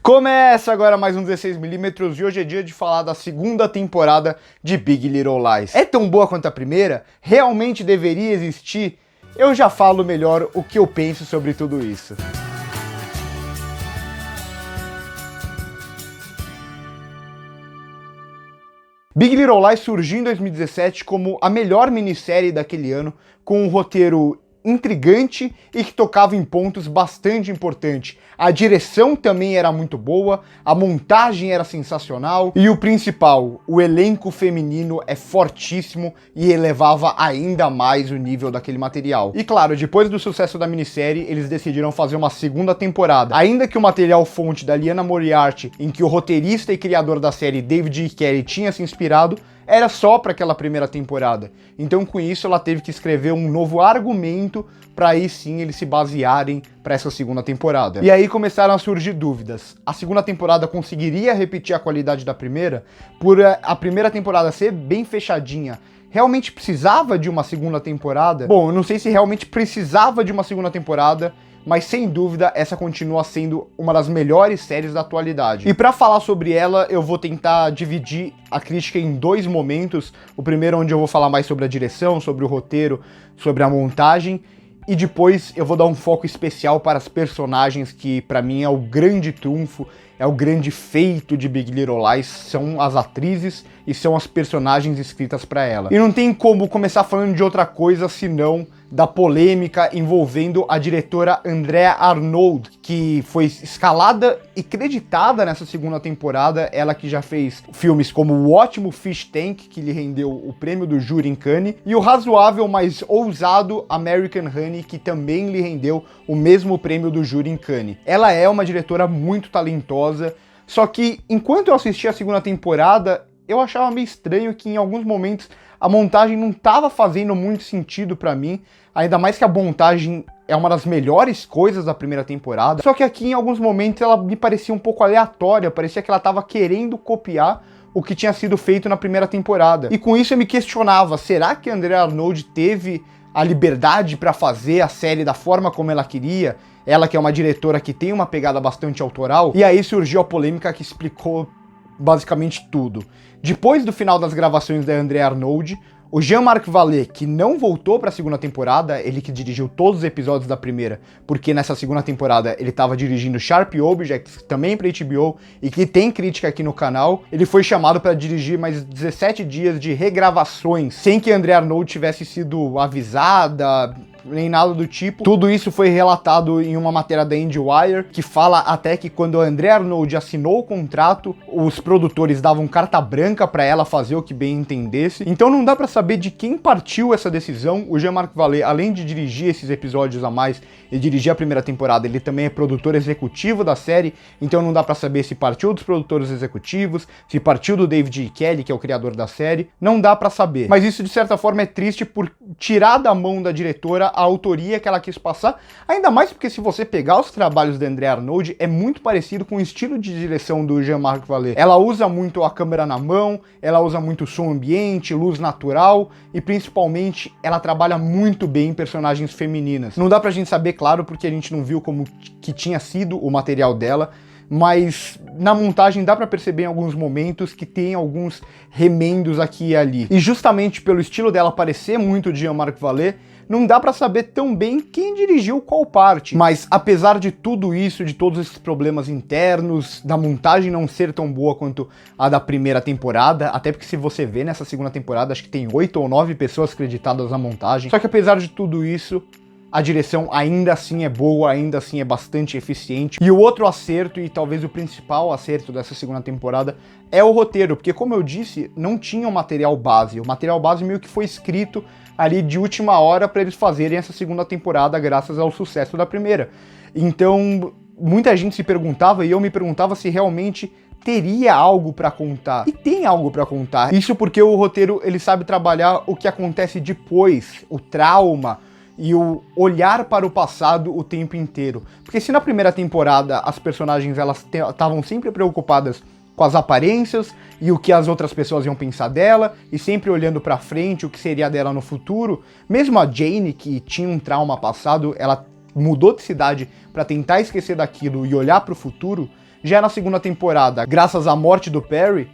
Começa agora mais um 16mm e hoje é dia de falar da segunda temporada de Big Little Lies. É tão boa quanto a primeira? Realmente deveria existir? Eu já falo melhor o que eu penso sobre tudo isso. Big Little Lies surgiu em 2017 como a melhor minissérie daquele ano, com um roteiro intrigante e que tocava em pontos bastante importantes. A direção também era muito boa, a montagem era sensacional e o principal, o elenco feminino é fortíssimo e elevava ainda mais o nível daquele material. E claro, depois do sucesso da minissérie, eles decidiram fazer uma segunda temporada. Ainda que o material fonte da Liana Moriarty, em que o roteirista e criador da série David E. Kelley tinha se inspirado, era só para aquela primeira temporada. Então com isso ela teve que escrever um novo argumento para aí sim eles se basearem para essa segunda temporada. E aí começaram a surgir dúvidas. A segunda temporada conseguiria repetir a qualidade da primeira? Por a primeira temporada ser bem fechadinha, realmente precisava de uma segunda temporada? Bom, eu não sei se realmente precisava de uma segunda temporada, mas sem dúvida essa continua sendo uma das melhores séries da atualidade. E para falar sobre ela, eu vou tentar dividir a crítica em dois momentos. O primeiro onde eu vou falar mais sobre a direção, sobre o roteiro, sobre a montagem, e depois eu vou dar um foco especial para as personagens que para mim é o grande trunfo, é o grande feito de Big Little Lies, são as atrizes e são as personagens escritas para ela. E não tem como começar falando de outra coisa senão da polêmica envolvendo a diretora Andrea Arnold, que foi escalada e creditada nessa segunda temporada, ela que já fez filmes como o ótimo Fish Tank, que lhe rendeu o prêmio do júri em Cannes, e o razoável, mas ousado American Honey, que também lhe rendeu o mesmo prêmio do júri em Cannes. Ela é uma diretora muito talentosa, só que enquanto eu assistia a segunda temporada, eu achava meio estranho que em alguns momentos a montagem não estava fazendo muito sentido pra mim, ainda mais que a montagem é uma das melhores coisas da primeira temporada, só que aqui em alguns momentos ela me parecia um pouco aleatória, parecia que ela estava querendo copiar o que tinha sido feito na primeira temporada. E com isso eu me questionava, será que a Andrea Arnold teve a liberdade para fazer a série da forma como ela queria? Ela que é uma diretora que tem uma pegada bastante autoral, e aí surgiu a polêmica que explicou basicamente tudo. Depois do final das gravações da Andrea Arnold, o Jean-Marc Vallée, que não voltou para a segunda temporada, ele que dirigiu todos os episódios da primeira, porque nessa segunda temporada ele estava dirigindo Sharp Objects, também para HBO, e que tem crítica aqui no canal, ele foi chamado para dirigir mais 17 dias de regravações, sem que a Andrea Arnold tivesse sido avisada, nem nada do tipo. Tudo isso foi relatado em uma matéria da IndieWire, que fala até que quando a Andrea Arnold assinou o contrato, os produtores davam carta branca para ela fazer o que bem entendesse. Então não dá para saber de quem partiu essa decisão. O Jean-Marc Vallée, além de dirigir esses episódios a mais e dirigir a primeira temporada, ele também é produtor executivo da série, então não dá para saber se partiu dos produtores executivos, se partiu do David E. Kelley, que é o criador da série, não dá para saber. Mas isso de certa forma é triste por tirar da mão da diretora a autoria que ela quis passar, ainda mais porque se você pegar os trabalhos da Andrea Arnold, é muito parecido com o estilo de direção do Jean-Marc Vallée. Ela usa muito a câmera na mão, ela usa muito som ambiente, luz natural e principalmente ela trabalha muito bem em personagens femininas. Não dá pra gente saber, claro, porque a gente não viu como que tinha sido o material dela, mas na montagem dá pra perceber em alguns momentos que tem alguns remendos aqui e ali. E justamente pelo estilo dela parecer muito de Jean-Marc Vallée, não dá pra saber tão bem quem dirigiu qual parte. Mas apesar de tudo isso, de todos esses problemas internos, da montagem não ser tão boa quanto a da primeira temporada, até porque se você vê nessa segunda temporada, acho que tem 8 ou 9 pessoas creditadas na montagem. Só que apesar de tudo isso, a direção ainda assim é boa, ainda assim é bastante eficiente. E o outro acerto, e talvez o principal acerto dessa segunda temporada, é o roteiro, porque como eu disse, não tinha um material base. O material base meio que foi escrito ali de última hora para eles fazerem essa segunda temporada graças ao sucesso da primeira. Então, muita gente se perguntava, e eu me perguntava se realmente teria algo para contar. E tem algo para contar. Isso porque o roteiro, ele sabe trabalhar o que acontece depois, o trauma, e o olhar para o passado o tempo inteiro. Porque se na primeira temporada as personagens elas estavam sempre preocupadas com as aparências e o que as outras pessoas iam pensar dela, e sempre olhando para frente o que seria dela no futuro, mesmo a Jane, que tinha um trauma passado, ela mudou de cidade para tentar esquecer daquilo e olhar para o futuro, Já na segunda temporada, graças à morte do Perry,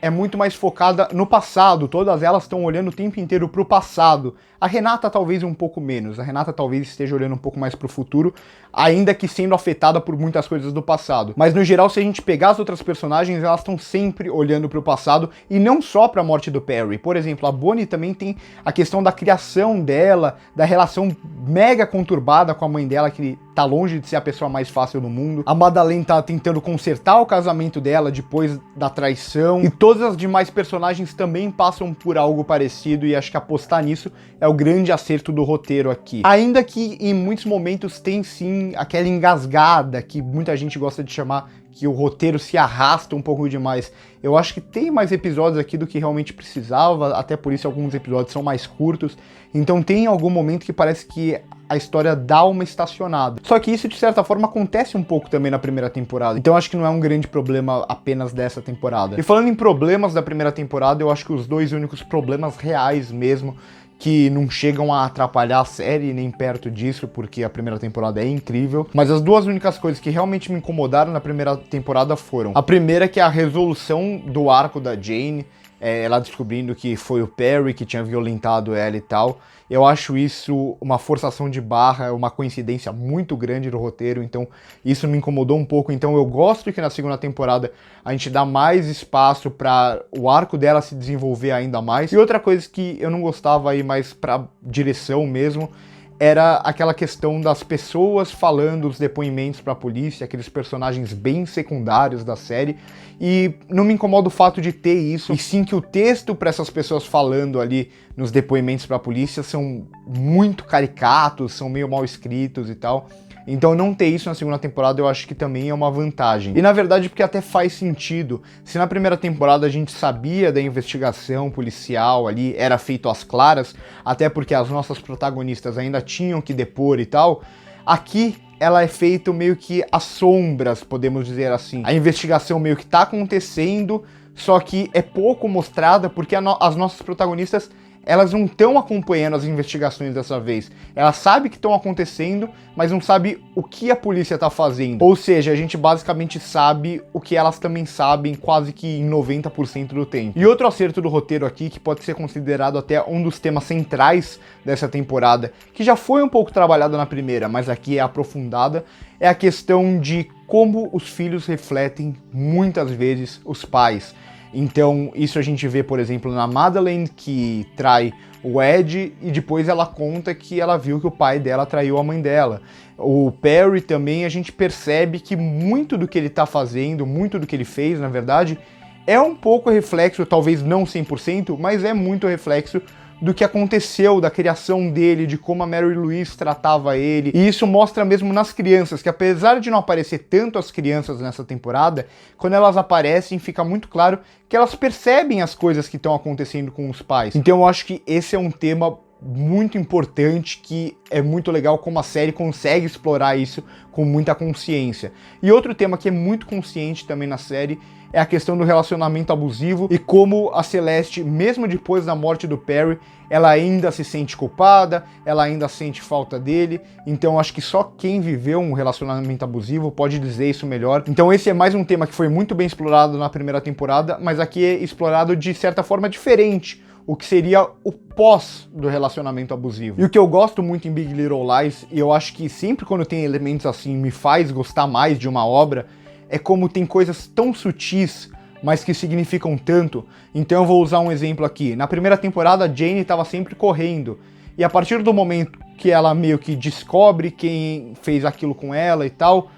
é muito mais focada no passado, todas elas estão olhando o tempo inteiro pro passado. A Renata talvez um pouco menos, a Renata talvez esteja olhando um pouco mais pro futuro, ainda que sendo afetada por muitas coisas do passado. Mas no geral, se a gente pegar as outras personagens, elas estão sempre olhando pro passado, e não só pra morte do Perry. Por exemplo, a Bonnie também tem a questão da criação dela, da relação mega conturbada com a mãe dela, que tá longe de ser a pessoa mais fácil do mundo. A Madeleine tá tentando consertar o casamento dela depois da traição, e todas as demais personagens também passam por algo parecido, e acho que apostar nisso é o grande acerto do roteiro aqui. Ainda que em muitos momentos tem sim aquela engasgada que muita gente gosta de chamar, que o roteiro se arrasta um pouco demais. Eu acho que tem mais episódios aqui do que realmente precisava, até por isso alguns episódios são mais curtos, então tem algum momento que parece que a história dá uma estacionada. Só que isso, de certa forma, acontece um pouco também na primeira temporada, então acho que não é um grande problema apenas dessa temporada. E falando em problemas da primeira temporada, eu acho que os dois únicos problemas reais mesmo, que não chegam a atrapalhar a série nem perto disso, porque a primeira temporada é incrível. Mas as duas únicas coisas que realmente me incomodaram na primeira temporada foram: a primeira, que é a resolução do arco da Jane, ela descobrindo que foi o Perry que tinha violentado ela e tal. Eu acho isso uma forçação de barra, uma coincidência muito grande no roteiro, então isso me incomodou um pouco. Então eu gosto que na segunda temporada a gente dá mais espaço para o arco dela se desenvolver ainda mais. E outra coisa que eu não gostava aí mais pra direção mesmo, era aquela questão das pessoas falando os depoimentos pra polícia, aqueles personagens bem secundários da série, e não me incomoda o fato de ter isso, e sim que o texto para essas pessoas falando ali nos depoimentos pra polícia são muito caricatos, são meio mal escritos e tal. Então não ter isso na segunda temporada eu acho que também é uma vantagem. E na verdade porque até faz sentido. Se na primeira temporada a gente sabia da investigação policial ali, era feito às claras, até porque as nossas protagonistas ainda tinham que depor e tal, aqui ela é feita meio que às sombras, podemos dizer assim. A investigação meio que tá acontecendo, só que é pouco mostrada porque as nossas protagonistas, elas não estão acompanhando as investigações dessa vez. Elas sabem que estão acontecendo, mas não sabem o que a polícia está fazendo. Ou seja, a gente basicamente sabe o que elas também sabem quase que em 90% do tempo. E outro acerto do roteiro aqui, que pode ser considerado até um dos temas centrais dessa temporada, que já foi um pouco trabalhado na primeira, mas aqui é aprofundada, é a questão de como os filhos refletem muitas vezes os pais. Então, isso a gente vê, por exemplo, na Madeleine, que trai o Ed, e depois ela conta que ela viu que o pai dela traiu a mãe dela. O Perry também, a gente percebe que muito do que ele tá fazendo, muito do que ele fez, na verdade, é um pouco reflexo, talvez não 100%, mas é muito reflexo do que aconteceu, da criação dele, de como a Mary Louise tratava ele. E isso mostra mesmo nas crianças, que apesar de não aparecer tanto as crianças nessa temporada, quando elas aparecem fica muito claro que elas percebem as coisas que estão acontecendo com os pais. Então eu acho que esse é um tema muito importante, que é muito legal como a série consegue explorar isso com muita consciência. E outro tema que é muito consciente também na série é a questão do relacionamento abusivo e como a Celeste, mesmo depois da morte do Perry, ela ainda se sente culpada, ela ainda sente falta dele. Então acho que só quem viveu um relacionamento abusivo pode dizer isso melhor. Então esse é mais um tema que foi muito bem explorado na primeira temporada, mas aqui é explorado de certa forma diferente, o que seria o pós do relacionamento abusivo. E o que eu gosto muito em Big Little Lies, e eu acho que sempre quando tem elementos assim me faz gostar mais de uma obra, é como tem coisas tão sutis, mas que significam tanto. Então eu vou usar um exemplo aqui. Na primeira temporada, a Jane estava sempre correndo, e a partir do momento que ela meio que descobre quem fez aquilo com ela e tal,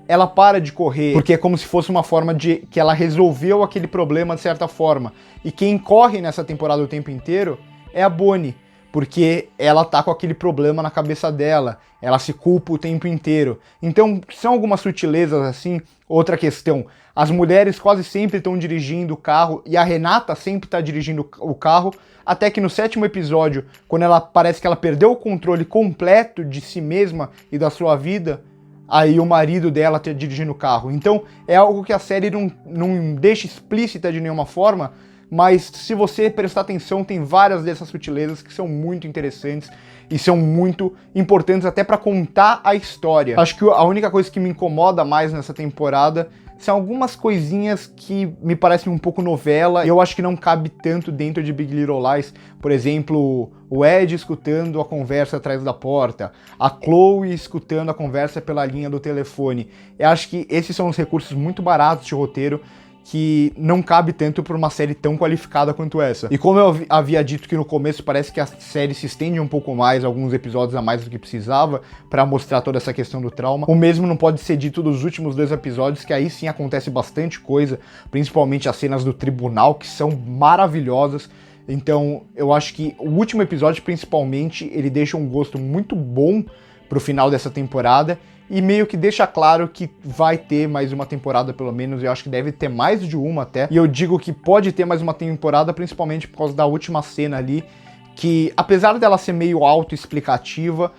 ela para de correr, porque é como se fosse uma forma de que ela resolveu aquele problema de certa forma. E quem corre nessa temporada o tempo inteiro é a Bonnie, porque ela tá com aquele problema na cabeça dela, ela se culpa o tempo inteiro. Então são algumas sutilezas assim. Outra questão, as mulheres quase sempre estão dirigindo o carro, e a Renata sempre está dirigindo o carro, até que no 7º episódio, quando ela parece que ela perdeu o controle completo de si mesma e da sua vida, aí o marido dela tá dirigindo o carro. Então é algo que a série não deixa explícita de nenhuma forma, mas se você prestar atenção, tem várias dessas sutilezas que são muito interessantes e são muito importantes até para contar a história. Acho que a única coisa que me incomoda mais nessa temporada são algumas coisinhas que me parecem um pouco novela e eu acho que não cabe tanto dentro de Big Little Lies. Por exemplo, o Ed escutando a conversa atrás da porta, a Chloe escutando a conversa pela linha do telefone. Eu acho que esses são os recursos muito baratos de roteiro que não cabe tanto para uma série tão qualificada quanto essa. E como eu havia dito que no começo parece que a série se estende um pouco mais, alguns episódios a mais do que precisava, para mostrar toda essa questão do trauma, o mesmo não pode ser dito dos últimos 2 episódios, que aí sim acontece bastante coisa, principalmente as cenas do tribunal, que são maravilhosas. Então eu acho que o último episódio, principalmente, ele deixa um gosto muito bom pro final dessa temporada, e meio que deixa claro que vai ter mais uma temporada pelo menos, eu acho que deve ter mais de uma até, e eu digo que pode ter mais uma temporada principalmente por causa da última cena ali, que apesar dela ser meio autoexplicativa,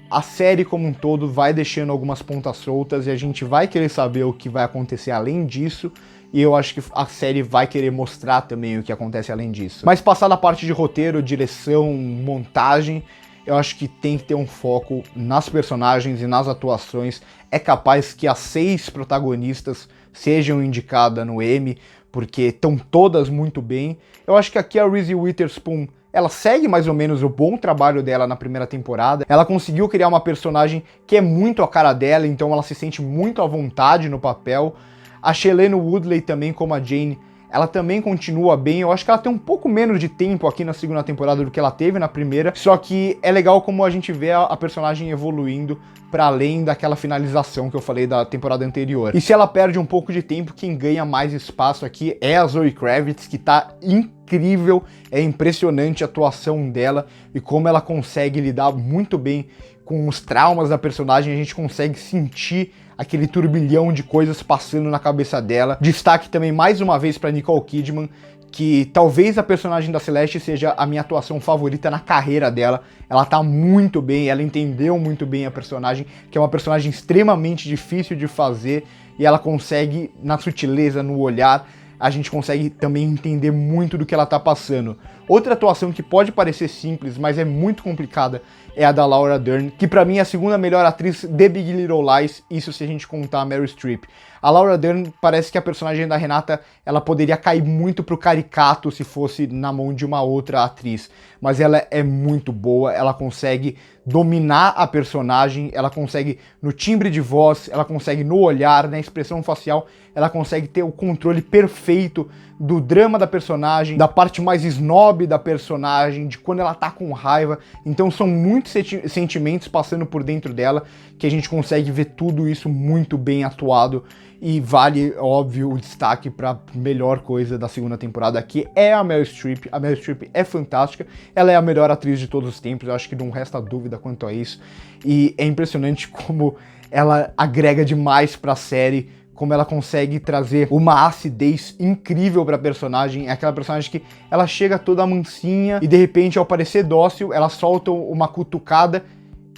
a série como um todo vai deixando algumas pontas soltas e a gente vai querer saber o que vai acontecer além disso, e eu acho que a série vai querer mostrar também o que acontece além disso. Mas passada a parte de roteiro, direção, montagem, eu acho que tem que ter um foco nas personagens e nas atuações. É capaz que as 6 protagonistas sejam indicadas no Emmy, porque estão todas muito bem. Eu acho que aqui a Reese Witherspoon, ela segue mais ou menos o bom trabalho dela na primeira temporada. Ela conseguiu criar uma personagem que é muito a cara dela, então ela se sente muito à vontade no papel. A Shailene Woodley também, como a Jane, ela também continua bem. Eu acho que ela tem um pouco menos de tempo aqui na segunda temporada do que ela teve na primeira, só que é legal como a gente vê a personagem evoluindo para além daquela finalização que eu falei da temporada anterior. E se ela perde um pouco de tempo, quem ganha mais espaço aqui é a Zoe Kravitz, que tá incrível, é impressionante a atuação dela e como ela consegue lidar muito bem com os traumas da personagem, a gente consegue sentir aquele turbilhão de coisas passando na cabeça dela. Destaque também mais uma vez para Nicole Kidman, que talvez a personagem da Celeste seja a minha atuação favorita na carreira dela. Ela tá muito bem, ela entendeu muito bem a personagem, que é uma personagem extremamente difícil de fazer, e ela consegue, na sutileza, no olhar, a gente consegue também entender muito do que ela tá passando. Outra atuação que pode parecer simples, mas é muito complicada, é a da Laura Dern, que pra mim é a segunda melhor atriz de Big Little Lies, isso se a gente contar a Meryl Streep. A Laura Dern parece que a personagem da Renata, ela poderia cair muito pro caricato se fosse na mão de uma outra atriz, mas ela é muito boa, ela consegue dominar a personagem, ela consegue no timbre de voz, ela consegue no olhar, na expressão facial, ela consegue ter o controle perfeito do drama da personagem, da parte mais snob da personagem, de quando ela tá com raiva. Então são muitos sentimentos passando por dentro dela, que a gente consegue ver tudo isso muito bem atuado. E vale, óbvio, o destaque para melhor coisa da segunda temporada, que é a Meryl Streep. A Meryl Streep é fantástica, ela é a melhor atriz de todos os tempos, eu acho que não resta dúvida quanto a isso. E é impressionante como ela agrega demais pra série, como ela consegue trazer uma acidez incrível pra personagem. É aquela personagem que ela chega toda mansinha e de repente, ao parecer dócil, ela solta uma cutucada,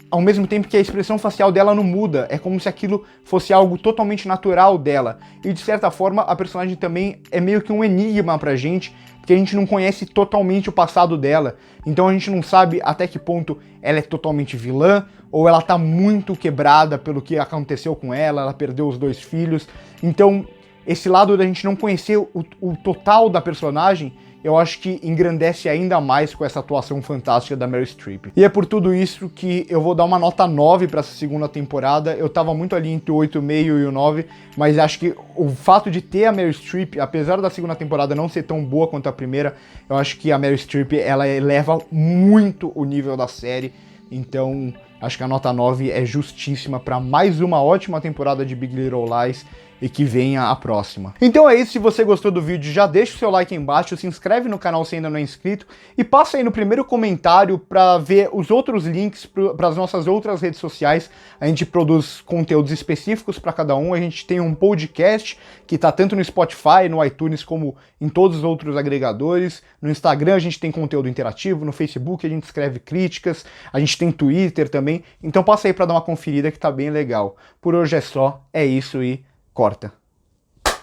ao mesmo tempo que a expressão facial dela não muda. É como se aquilo fosse algo totalmente natural dela. E de certa forma, a personagem também é meio que um enigma pra gente, porque a gente não conhece totalmente o passado dela. Então a gente não sabe até que ponto ela é totalmente vilã, ou ela tá muito quebrada pelo que aconteceu com ela, ela perdeu os 2 filhos. Então, esse lado da gente não conhecer o total da personagem, eu acho que engrandece ainda mais com essa atuação fantástica da Meryl Streep. E é por tudo isso que eu vou dar uma nota 9 para essa segunda temporada. Eu tava muito ali entre o 8,5 e o 9, mas acho que o fato de ter a Meryl Streep, apesar da segunda temporada não ser tão boa quanto a primeira, eu acho que a Meryl Streep, ela eleva muito o nível da série. Então, acho que a nota 9 é justíssima para mais uma ótima temporada de Big Little Lies e que venha a próxima. Então é isso, se você gostou do vídeo, já deixa o seu like aí embaixo, se inscreve no canal se ainda não é inscrito e passa aí no primeiro comentário para ver os outros links para as nossas outras redes sociais. A gente produz conteúdos específicos para cada um, a gente tem um podcast que tá tanto no Spotify, no iTunes, como em todos os outros agregadores. No Instagram a gente tem conteúdo interativo, no Facebook a gente escreve críticas, a gente tem Twitter também, então passa aí para dar uma conferida que tá bem legal. Por hoje é só, é isso e corta.